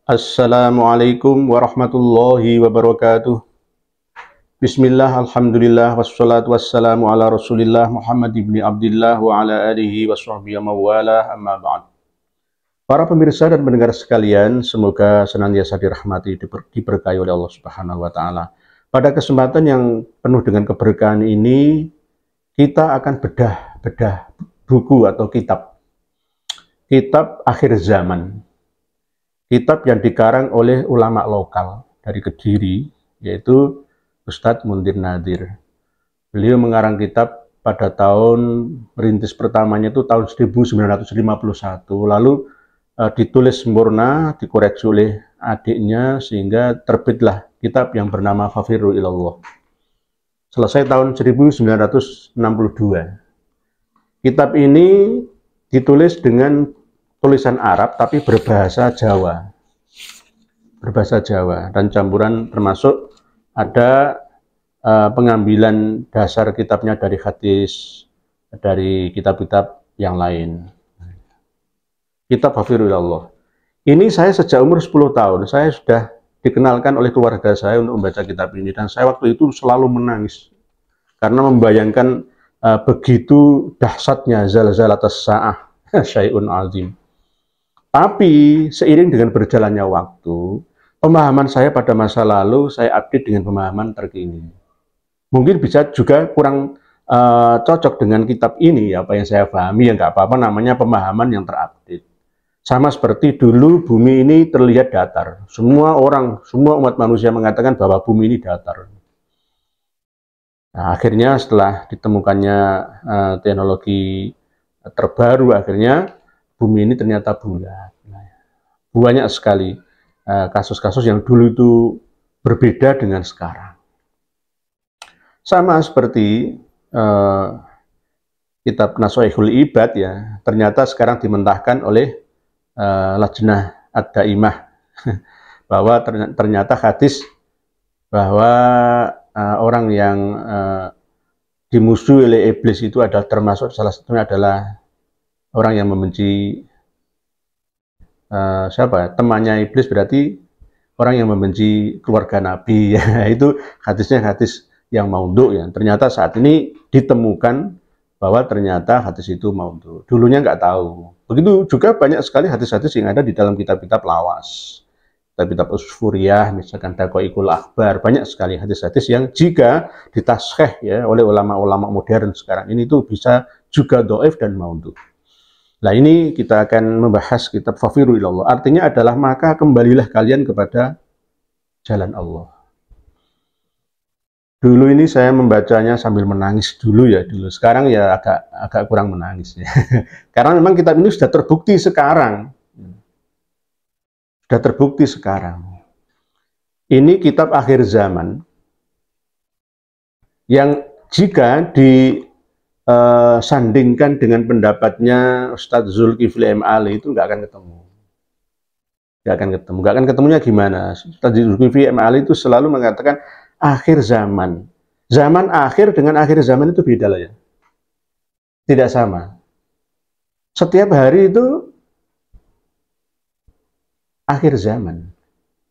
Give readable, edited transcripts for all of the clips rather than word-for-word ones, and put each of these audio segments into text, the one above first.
Assalamualaikum warahmatullahi wabarakatuh. Bismillah, alhamdulillah, wassalatu wassalamu ala rasulillah Muhammad ibni Abdillah wa ala alihi wa sahbihi mawalah, amma ba'd. Para pemirsa dan pendengar sekalian, semoga senantiasa dirahmati, diberkahi oleh Allah Subhanahu wa Ta'ala. Pada kesempatan yang penuh dengan keberkahan ini, kita akan bedah buku atau kitab akhir zaman. Kitab yang dikarang oleh ulama lokal dari Kediri, yaitu Ustadz Mundir Nadir. Beliau mengarang kitab pada tahun merintis pertamanya itu tahun 1951, lalu ditulis sempurna, dikoreksi oleh adiknya, sehingga terbitlah kitab yang bernama Fafirru Ilallah. Selesai tahun 1962. Kitab ini ditulis dengan tulisan Arab tapi berbahasa Jawa. Dan campuran, termasuk ada pengambilan dasar kitabnya dari hadis, dari kitab-kitab yang lain. Kitab Hafirul Allah. Ini saya sejak umur 10 tahun, saya sudah dikenalkan oleh keluarga saya untuk membaca kitab ini, dan saya waktu itu selalu menangis karena membayangkan begitu dahsyatnya zalzalatus sa'ah, syai'un azim. Tapi seiring dengan berjalannya waktu, pemahaman saya pada masa lalu saya update dengan pemahaman terkini. Mungkin bisa juga kurang cocok dengan kitab ini, apa yang saya pahami, ya nggak apa-apa, namanya pemahaman yang terupdate. Sama seperti dulu bumi ini terlihat datar. Semua umat manusia mengatakan bahwa bumi ini datar. Nah, akhirnya setelah ditemukannya teknologi terbaru, akhirnya bumi ini ternyata bulat. Banyak sekali kasus-kasus yang dulu itu berbeda dengan sekarang. Sama seperti kitab Nashihul Ibad, ya, ternyata sekarang dimentahkan oleh Lajnah Ad-Daimah bahwa ternyata hadis bahwa orang yang dimusuhi oleh iblis itu adalah termasuk, salah satunya adalah orang yang membenci temannya iblis, berarti orang yang membenci keluarga Nabi, ya. Itu hadisnya hadis yang maudhu, ya. Ternyata saat ini ditemukan bahwa ternyata hadis itu maudhu. Dulunya nggak tahu. Begitu juga banyak sekali hadis-hadis yang ada di dalam kitab-kitab lawas, kitab-kitab usfuriyah, misalkan Daqaiqul Akhbar. Banyak sekali hadis-hadis yang jika ditasheh, ya, oleh ulama-ulama modern sekarang ini itu bisa juga dhaif dan maudhu. Nah, ini kita akan membahas kitab Fafirru Ilallah. Artinya adalah maka kembalilah kalian kepada jalan Allah. Dulu ini saya membacanya sambil menangis dulu, ya, dulu. Sekarang ya agak kurang menangis, ya. Karena memang kitab ini sudah terbukti sekarang. Ini kitab akhir zaman yang jika sandingkan dengan pendapatnya Ustadz Zulkifli M. Ali itu nggak akan ketemu. Nggak akan ketemunya gimana? Ustadz Zulkifli M. Ali itu selalu mengatakan akhir zaman. Zaman akhir dengan akhir zaman itu beda, lah, ya. Tidak sama. Setiap hari itu akhir zaman,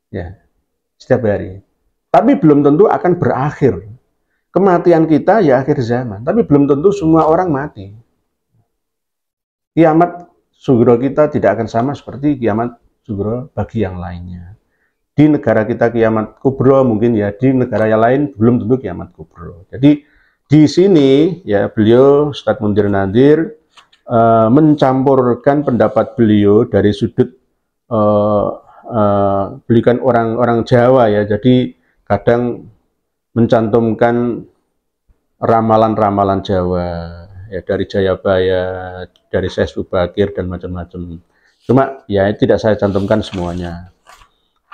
ya. Setiap hari. Tapi belum tentu akan berakhir. Kematian kita ya akhir zaman, tapi belum tentu semua orang mati. Kiamat sugro kita tidak akan sama seperti kiamat sugro bagi yang lainnya. Di negara kita kiamat kubro mungkin, ya, di negara yang lain belum tentu kiamat kubro. Jadi di sini, ya, beliau Ustadz Mundir Nadir mencampurkan pendapat beliau dari sudut beliau kan orang Jawa, ya, jadi kadang mencantumkan ramalan-ramalan Jawa, ya, dari Jayabaya, dari Syekh Subakir dan macam-macam. Cuma ya tidak saya cantumkan semuanya.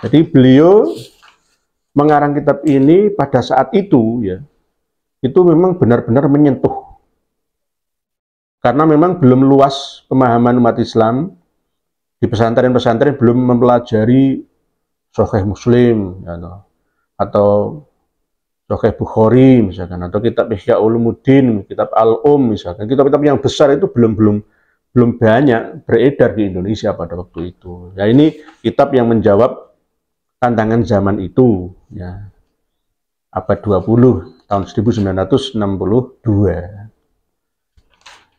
Jadi beliau mengarang kitab ini pada saat itu, ya, itu memang benar-benar menyentuh. Karena memang belum luas pemahaman umat Islam, di pesantren-pesantren belum mempelajari Sahih Muslim, ya, atau Sahih Bukhari misalkan, atau kitab Ihya Ulumuddin, kitab Al-Um misalkan, kitab-kitab yang besar itu belum belum banyak beredar di Indonesia pada waktu itu. Ya, ini kitab yang menjawab tantangan zaman itu, ya. Abad 20 tahun 1962.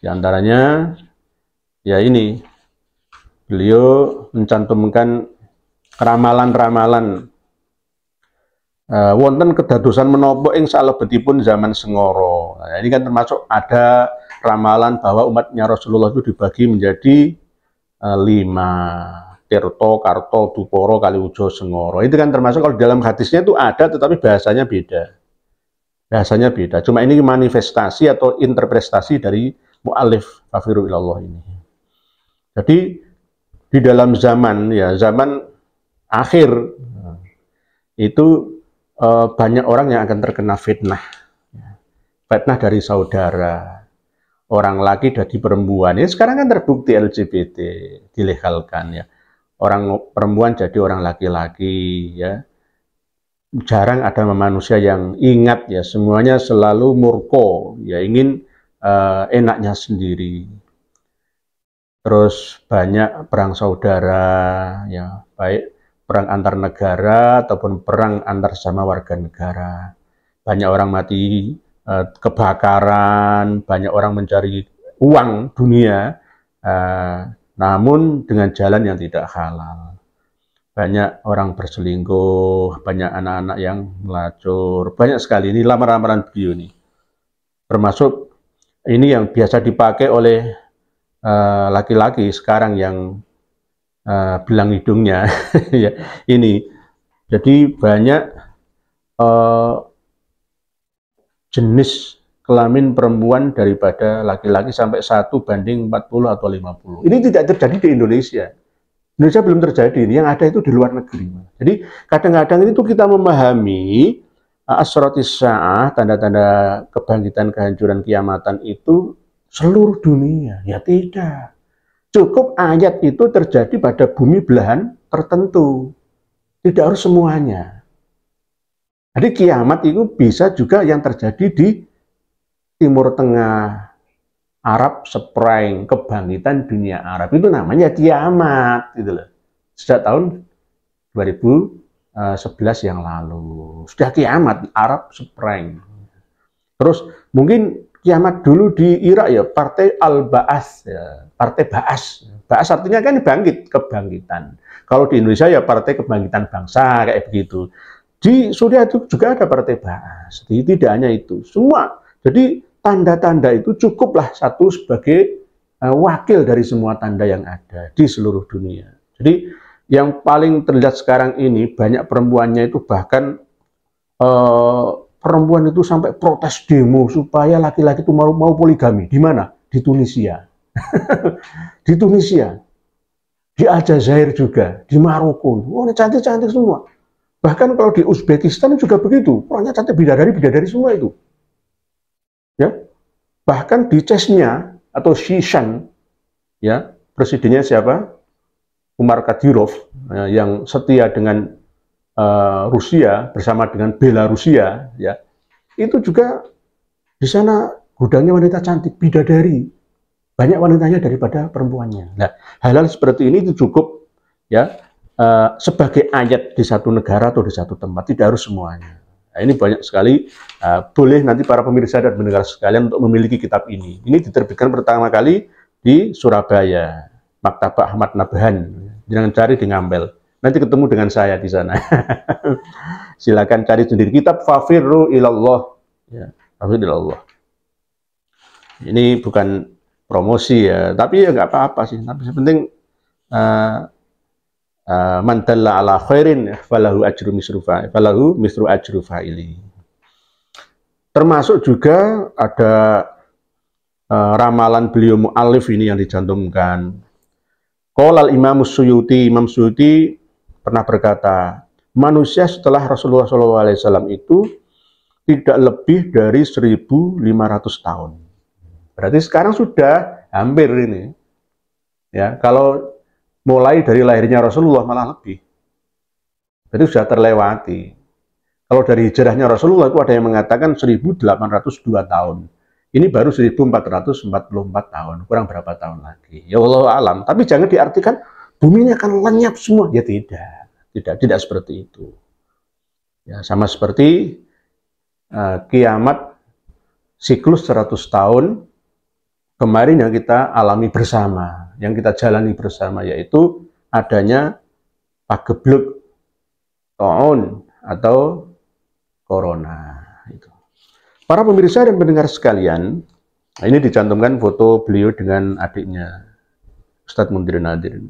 Di antaranya ya ini beliau mencantumkan ramalan-ramalan wonten kedadosan menapa ing salebetipun zaman Sengoro. Nah, ini kan termasuk ada ramalan bahwa umatnya Rasulullah itu dibagi menjadi 5. Tirto, Karto, Duporo, Kaliujo, Sengoro. Itu kan termasuk kalau dalam hadisnya itu ada, tetapi bahasanya beda. Bahasanya beda. Cuma ini manifestasi atau interpretasi dari mu'alif Fafiru Ilallah ini. Jadi di dalam zaman akhir itu banyak orang yang akan terkena fitnah. Fitnah dari saudara. Orang laki dari perempuan. Ini sekarang kan terbukti LGBT dilegalkan ya. Orang perempuan jadi orang laki-laki ya. Jarang ada manusia yang ingat ya, semuanya selalu murko ya, ingin enaknya sendiri. Terus banyak perang saudara ya, baik perang antar negara ataupun perang antar sama warga negara. Banyak orang mati kebakaran, banyak orang mencari uang dunia namun dengan jalan yang tidak halal. Banyak orang berselingkuh, banyak anak-anak yang melacur, banyak sekali. Ini lamaran-lamaran beliau nih. Termasuk ini yang biasa dipakai oleh laki-laki sekarang yang belang hidungnya. Ya, ini. Jadi banyak jenis kelamin perempuan daripada laki-laki sampai 1:40 atau 50. Ini tidak terjadi di Indonesia. Indonesia belum terjadi, ini yang ada itu di luar negeri. Jadi kadang-kadang itu kita memahami asrotis sa'ah, tanda-tanda kebangkitan, kehancuran, kiamatan itu seluruh dunia. Ya tidak. Cukup ayat itu terjadi pada bumi belahan tertentu. Tidak harus semuanya. Jadi kiamat itu bisa juga yang terjadi di Timur Tengah, Arab Spring, kebangkitan dunia Arab, itu namanya kiamat gitu loh. Sejak tahun 2011 yang lalu sudah kiamat Arab Spring. Terus mungkin kiamat dulu di Irak ya, Partai Al-Ba'as ya, Partai Ba'as. Ba'as artinya kan bangkit, kebangkitan. Kalau di Indonesia ya Partai Kebangkitan Bangsa kayak begitu. Di Suriah itu juga ada Partai Ba'as. Jadi tidak hanya itu, semua. Jadi tanda-tanda itu cukuplah satu sebagai wakil dari semua tanda yang ada di seluruh dunia. Jadi yang paling terlihat sekarang ini banyak perempuannya itu bahkan perempuan itu sampai protes demo supaya laki-laki itu mau poligami. Di mana? Di Tunisia. Di Tunisia. Di Aljazair juga, di Maroko. Oh, ini cantik-cantik semua. Bahkan kalau di Uzbekistan juga begitu. Orangnya cantik, bidadari semua itu. Ya, bahkan di Chechnya atau Shishan, ya, presidennya siapa? Umar Kadyrov, ya, yang setia dengan Rusia bersama dengan Belarusia, ya, itu juga di sana gudangnya wanita cantik, bidadari, banyak wanitanya daripada perempuannya. Nah, hal-hal seperti ini itu cukup, ya, sebagai ayat di satu negara atau di satu tempat, tidak harus semuanya. Nah, ini banyak sekali, boleh nanti para pemirsa dan pendengar sekalian untuk memiliki kitab ini. Ini diterbitkan pertama kali di Surabaya, Maktabah Ahmad Nabhan. Jangan cari di Ngambel, nanti ketemu dengan saya di sana. Silakan cari sendiri, kitab Fafiru Ilallah. Ya, Fafiru Ilallah. Ini bukan promosi ya, tapi ya nggak apa-apa sih. Tapi yang penting man dalla ala khairin falahu ajru misru ajru fa'ili. Termasuk juga ada ramalan beliau mu'alif ini yang dicantumkan. Qala Imam Suyuti, Imam Suyuti pernah berkata, manusia setelah Rasulullah SAW itu tidak lebih dari 1.500 tahun. Berarti sekarang sudah hampir ini. Ya, kalau mulai dari lahirnya Rasulullah malah lebih. Jadi sudah terlewati. Kalau dari hijrahnya Rasulullah itu ada yang mengatakan 1.802 tahun. Ini baru 1444 tahun, kurang berapa tahun lagi. Ya Allah alam. Tapi jangan diartikan bumi ini akan lenyap semua. Ya tidak seperti itu. Ya, sama seperti kiamat siklus 100 tahun kemarin yang kita alami bersama, yang kita jalani bersama, yaitu adanya pagebluk taun atau corona. Itu. Para pemirsa dan pendengar sekalian, ini dicantumkan foto beliau dengan adiknya, Ustadz Mundir Nadir.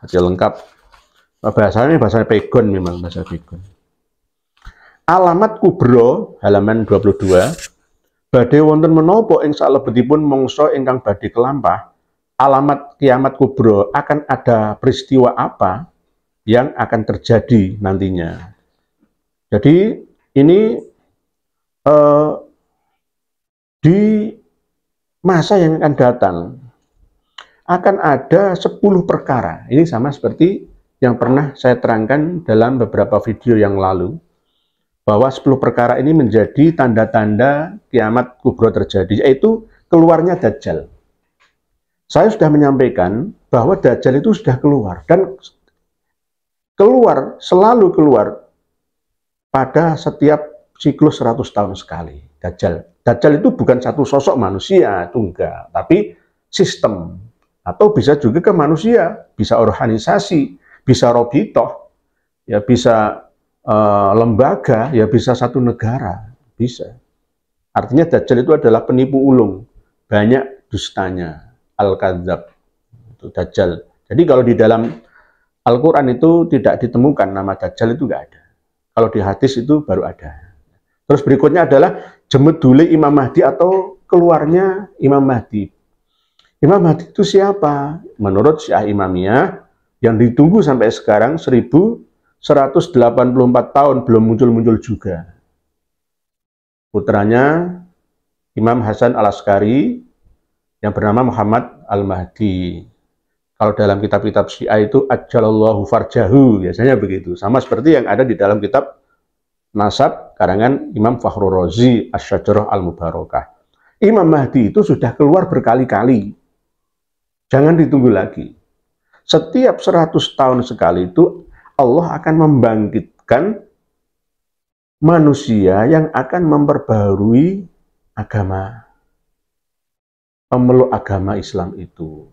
Hasil lengkap. Bahasanya bahasa Pegon memang, bahasa Pegon. Alamat kubro, halaman 22, badhe wonten menapa ing salebetipun mangsa ingkang badhe kelampah, alamat kiamat kubro akan ada peristiwa apa yang akan terjadi nantinya. Jadi ini di masa yang akan datang akan ada 10 perkara. Ini sama seperti yang pernah saya terangkan dalam beberapa video yang lalu, bahwa 10 perkara ini menjadi tanda-tanda kiamat kubro terjadi, yaitu keluarnya Dajjal. Saya sudah menyampaikan bahwa Dajjal itu sudah keluar, dan selalu keluar pada setiap siklus 100 tahun sekali. Dajjal itu bukan satu sosok manusia, itu enggak, tapi sistem, atau bisa juga ke manusia, bisa organisasi, bisa robitoh, ya bisa lembaga, ya bisa satu negara, bisa. Artinya Dajjal itu adalah penipu ulung, banyak dustanya, al-kadzab, itu Dajjal. Jadi kalau di dalam Al-Quran itu tidak ditemukan nama Dajjal, itu enggak ada. Kalau di hadis itu baru ada. Terus berikutnya adalah jemedule Imam Mahdi atau keluarnya Imam Mahdi. Imam Mahdi itu siapa? Menurut Syiah Imamiyah yang ditunggu sampai sekarang 1184 tahun belum muncul-muncul juga. Putranya Imam Hasan Al-Askari yang bernama Muhammad Al-Mahdi. Kalau dalam kitab-kitab Syiah itu Ajjalallahu Farjahu, biasanya begitu. Sama seperti yang ada di dalam kitab Nasab karangan Imam Fakhrur Razi Asy-Syajarah Al-Mubarakah. Imam Mahdi itu sudah keluar berkali-kali. Jangan ditunggu lagi. Setiap 100 tahun sekali itu Allah akan membangkitkan manusia yang akan memperbaharui agama, pemeluk agama Islam itu.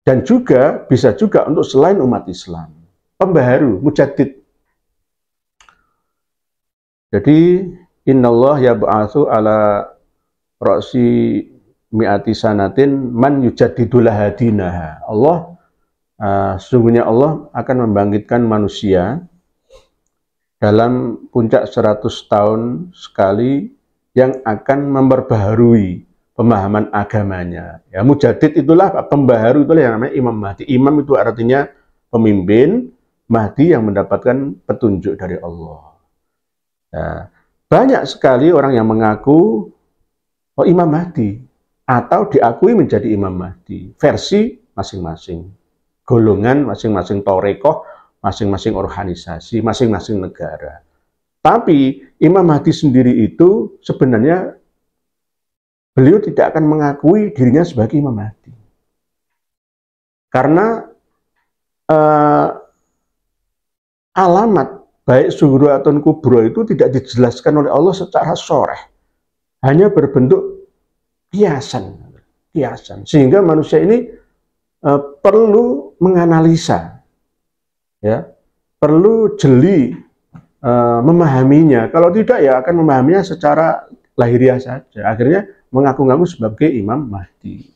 Dan juga bisa juga untuk selain umat Islam, pembaharu, mujaddid. Jadi innallah yab'atsu ala ra'si mi'ati sanatin man yujaddidul hadinaha. Allah sesungguhnya Allah akan membangkitkan manusia dalam puncak 100 tahun sekali yang akan memperbaharui pemahaman agamanya. Ya, mujaddid itulah, pembaharu itulah yang namanya Imam Mahdi. Imam itu artinya pemimpin, Mahdi yang mendapatkan petunjuk dari Allah. Ya, banyak sekali orang yang mengaku Imam Mahdi atau diakui menjadi Imam Mahdi, versi masing-masing, golongan masing-masing torekoh, masing-masing organisasi, masing-masing negara. Tapi Imam Mahdi sendiri itu sebenarnya beliau tidak akan mengakui dirinya sebagai Imam Mahdi. Karena alamat baik sughra atau kubro itu tidak dijelaskan oleh Allah secara sharih, hanya berbentuk kiasan, sehingga manusia ini perlu menganalisa, ya, perlu jeli memahaminya. Kalau tidak, ya akan memahaminya secara lahiriah saja. Akhirnya mengaku-ngaku sebagai Imam Mahdi.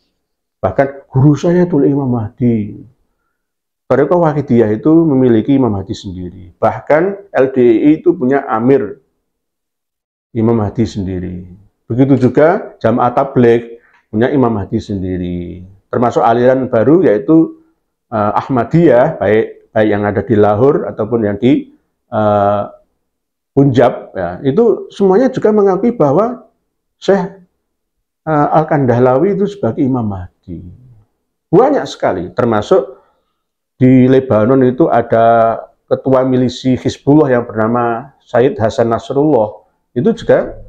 Bahkan guru saya itu Imam Mahdi. Tarekat Wahidiyah itu memiliki Imam Mahdi sendiri. Bahkan LDI itu punya Amir Imam Mahdi sendiri. Begitu juga Jamaah Tabligh punya Imam Mahdi sendiri. Termasuk aliran baru yaitu Ahmadiyah, baik yang ada di Lahore ataupun yang di Punjab, ya, itu semuanya juga mengakui bahwa Syekh Al-Kandahlawi itu sebagai Imam Mahdi. Banyak sekali, termasuk di Lebanon itu ada ketua milisi Hizbullah yang bernama Said Hasan Nasrullah. Itu juga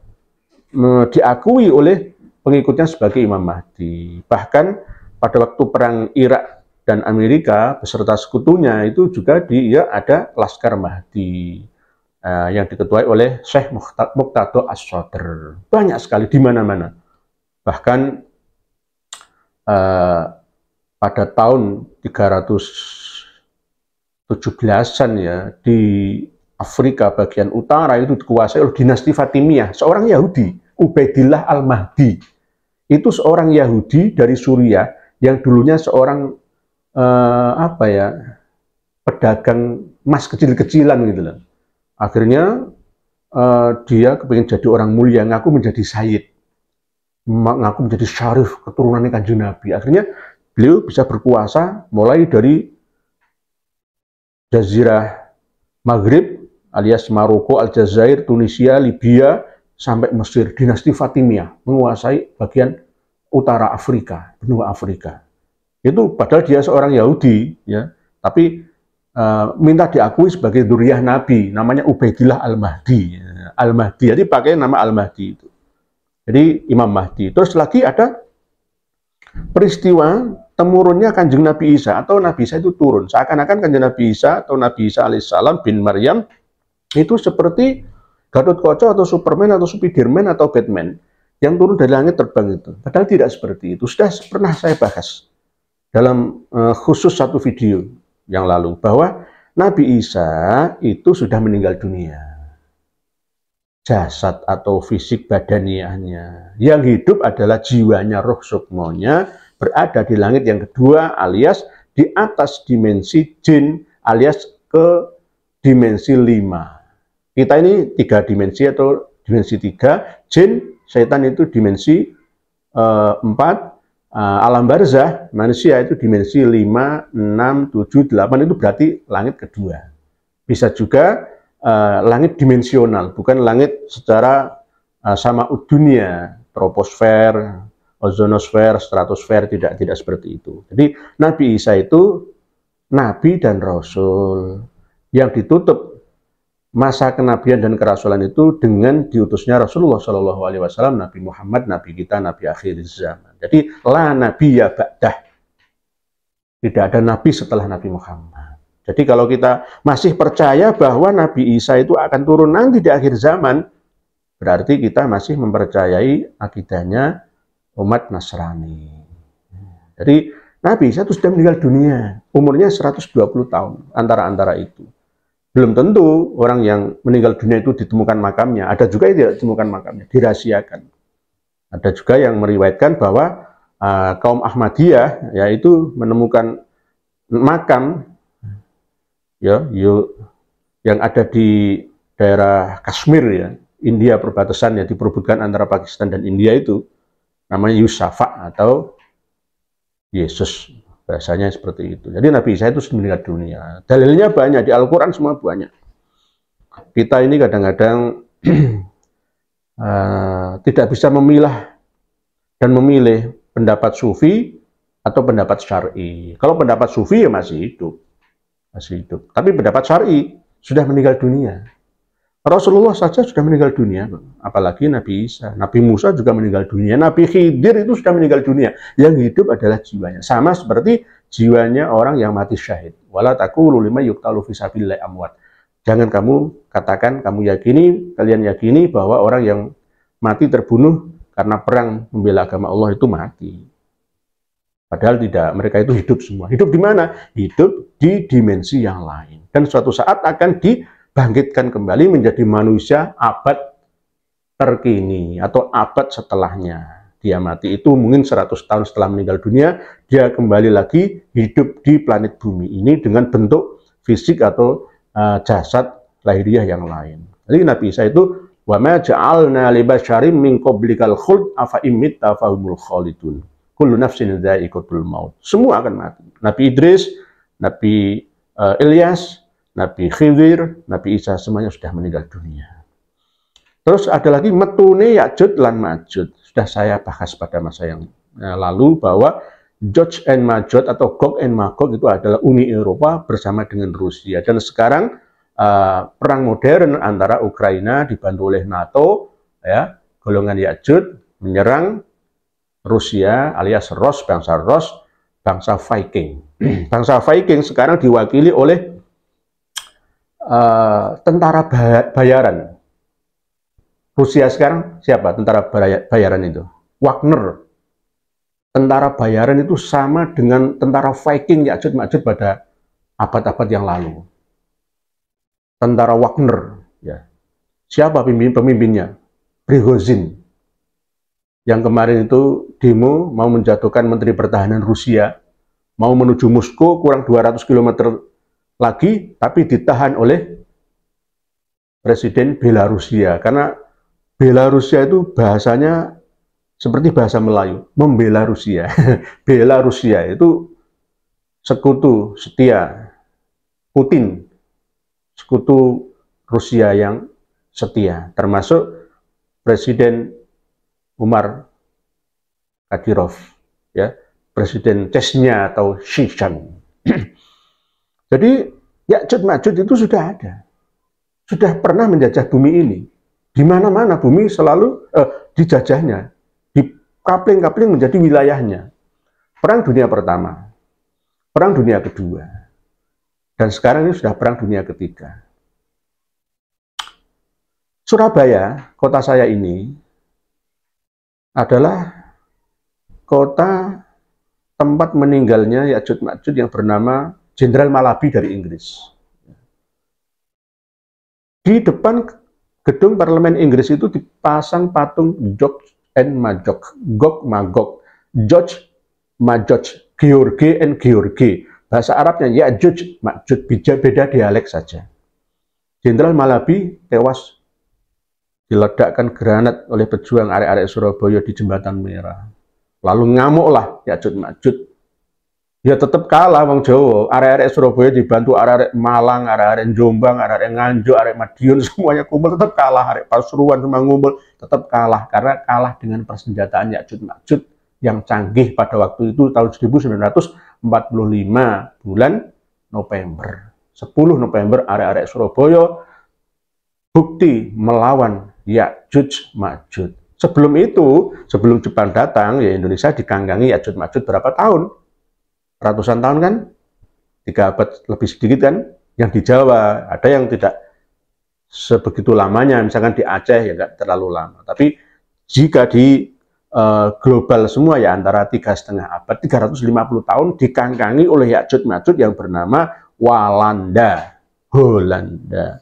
diakui oleh pengikutnya sebagai Imam Mahdi. Bahkan pada waktu perang Irak dan Amerika beserta sekutunya itu juga ada Laskar Mahdi yang diketuai oleh Syekh Muqtada As-Sadr. Banyak sekali di mana-mana. Bahkan pada tahun 317-an ya, di Afrika bagian utara itu dikuasai oleh dinasti Fatimiyah, seorang Yahudi, Ubaidillah Al-Mahdi. Itu seorang Yahudi dari Suriah yang dulunya seorang pedagang emas kecil-kecilan gitu loh. Akhirnya dia kepingin jadi orang mulia, ngaku menjadi sayyid, ngaku menjadi syarif keturunan Kanjeng Nabi. Akhirnya beliau bisa berkuasa mulai dari Jazirah Maghrib alias Maroko, Aljazair, Tunisia, Libya, sampai Mesir. Dinasti Fatimiyah menguasai bagian utara Afrika, benua Afrika. Itu padahal dia seorang Yahudi, ya, tapi minta diakui sebagai dzurriyyah Nabi, namanya Ubaidillah Al-Mahdi. Al-Mahdi, jadi pakai nama Al-Mahdi itu. Jadi Imam Mahdi. Terus lagi ada peristiwa temurunnya Kanjeng Nabi Isa, atau Nabi Isa itu turun. Seakan-akan Kanjeng Nabi Isa atau Nabi Isa alaihissalam bin Maryam itu seperti Gatot-Kaca atau Superman atau Spiderman atau Batman yang turun dari langit terbang itu. Padahal tidak seperti itu. Sudah pernah saya bahas dalam khusus satu video yang lalu bahwa Nabi Isa itu sudah meninggal dunia. Jasad atau fisik badaniahnya. Yang hidup adalah jiwanya, roh sukmonya berada di langit yang kedua alias di atas dimensi jin alias ke dimensi 5. Kita ini 3 dimensi atau dimensi 3, jin, setan itu dimensi 4, alam barzah, manusia itu dimensi 5, 6, 7, 8, itu berarti langit kedua. Bisa juga langit dimensional, bukan langit secara sama dunia, troposfer, ozonosfer, stratosfer, tidak seperti itu. Jadi Nabi Isa itu Nabi dan Rasul yang ditutup masa kenabian dan kerasulan itu dengan diutusnya Rasulullah SAW, Nabi Muhammad, Nabi kita, Nabi akhir zaman. Jadi la nabiyya ba'dah, tidak ada Nabi setelah Nabi Muhammad. Jadi kalau kita masih percaya bahwa Nabi Isa itu akan turun nanti di akhir zaman, berarti kita masih mempercayai akidahnya umat Nasrani. Jadi Nabi Isa itu sudah meninggal dunia, umurnya 120 tahun, antara itu. Belum tentu orang yang meninggal dunia itu ditemukan makamnya. Ada juga yang tidak ditemukan makamnya, dirahasiakan. Ada juga yang meriwayatkan bahwa kaum Ahmadiyah yaitu menemukan makam yang ada di daerah Kashmir ya, India perbatasan yang diperebutkan antara Pakistan dan India itu namanya Yusafa atau Yesus. Bahasanya seperti itu. Jadi Nabi Isa itu sudah meninggal dunia. Dalilnya banyak, di Al-Quran semua banyak. Kita ini kadang-kadang tidak bisa memilah dan memilih pendapat sufi atau pendapat syar'i. Kalau pendapat sufi ya masih hidup. Tapi pendapat syar'i sudah meninggal dunia. Rasulullah saja sudah meninggal dunia, apalagi Nabi Isa. Nabi Musa juga meninggal dunia. Nabi Khidir itu sudah meninggal dunia. Yang hidup adalah jiwanya. Sama seperti jiwanya orang yang mati syahid. Wala taqulu liman yuqtalu fi sabilillahi amwat. Jangan kamu katakan, kalian yakini bahwa orang yang mati terbunuh karena perang membela agama Allah itu mati. Padahal tidak, mereka itu hidup semua. Hidup di mana? Hidup di dimensi yang lain. Dan suatu saat akan dibangkitkan kembali menjadi manusia abad terkini atau abad setelahnya. Dia mati itu mungkin 100 tahun setelah meninggal dunia, dia kembali lagi hidup di planet bumi ini dengan bentuk fisik atau jasad lahiriah yang lain. Jadi Nabi Isa itu wa ma ja'alna li basyarin min qablikal khuld afa imitta fahumul khalidun. Kullu nafsin dha'iqatul maut. Semua akan mati. Nabi Idris, Nabi Ilyas, Nabi Khidir, Nabi Isa semuanya sudah meninggal dunia. Terus ada lagi metune Ya'juj lan Ma'juj. Sudah saya bahas pada masa yang lalu bahwa Gog and Magog atau Gog and Magog itu adalah Uni Eropa bersama dengan Rusia. Dan sekarang perang modern antara Ukraina dibantu oleh NATO ya, golongan Ya'juj menyerang Rusia alias bangsa Viking. Bangsa Viking sekarang diwakili oleh tentara bayaran. Rusia sekarang siapa tentara bayaran itu? Wagner. Tentara bayaran itu sama dengan tentara Viking Ya'juj Ma'juj pada abad-abad yang lalu. Tentara Wagner, ya. Siapa pemimpinnya? Prigozhin. Yang kemarin itu demo mau menjatuhkan Menteri Pertahanan Rusia, mau menuju Moskow kurang 200 km lagi, tapi ditahan oleh Presiden Belarusia. Karena Belarusia itu bahasanya seperti bahasa Melayu, membela Rusia. Belarusia itu sekutu setia Putin, sekutu Rusia yang setia, termasuk Presiden Umar Kadyrov, ya, Presiden Chechnya atau Shishan. Jadi Ya'juj Ma'juj itu sudah ada, sudah pernah menjajah bumi ini. Di mana-mana bumi selalu dijajahnya, dikapling-kapling menjadi wilayahnya. Perang Dunia Pertama, Perang Dunia Kedua, dan sekarang ini sudah Perang Dunia Ketiga. Surabaya, kota saya ini, adalah kota tempat meninggalnya Ya'juj Ma'juj yang bernama Jenderal Malabi dari Inggris. Di depan gedung parlemen Inggris itu dipasang patung Gog and Magog, George Majoj, George and George. Bahasa Arabnya Ya'juj Ma'juj, beda dialek saja. Jenderal Malabi tewas diledakkan granat oleh pejuang arek-arek Surabaya di Jembatan Merah. Lalu ngamuklah Ya'juj Ma'juj. Ya tetap kalah wong Jawa. Arek-arek Surabaya dibantu arek-arek Malang, arek-arek Jombang, arek-arek Nganjuk, arek Madiun, semuanya kumpul tetap kalah. Arek Pasuruan semua ngumpul tetap kalah karena kalah dengan persenjataan Ya'juj Ma'juj yang canggih pada waktu itu tahun 1945 bulan November. 10 November arek-arek Surabaya bukti melawan Ya'juj Ma'juj. Sebelum itu, sebelum Jepang datang, ya Indonesia dikanggangi Ya'juj Ma'juj berapa tahun? Ratusan tahun kan? 3 abad lebih sedikit kan? Yang di Jawa, ada yang tidak sebegitu lamanya, misalkan di Aceh ya nggak terlalu lama. Tapi jika di global semua ya antara 3,5 abad, 350 tahun dikanggangi oleh Ya'juj Ma'juj yang bernama Walanda, Belanda.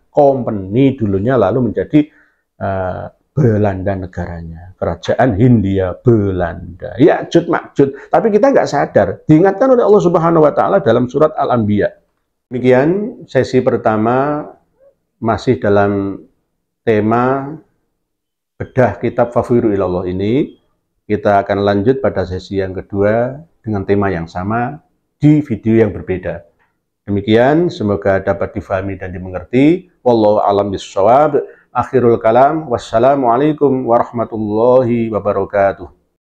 Company dulunya lalu menjadi Belanda negaranya, kerajaan Hindia Belanda, Ya'juj Ma'juj. Tapi kita nggak sadar, diingatkan oleh Allah Subhanahu Wa Taala dalam surat Al-Anbiya. Demikian sesi pertama masih dalam tema bedah kitab Fafirru Ilallah ini. Kita akan lanjut pada sesi yang kedua dengan tema yang sama di video yang berbeda. Demikian, semoga dapat difahami dan dimengerti. Wallahu a'lam bishawab. Akhirul kalam. Wassalamualaikum warahmatullahi wabarakatuh.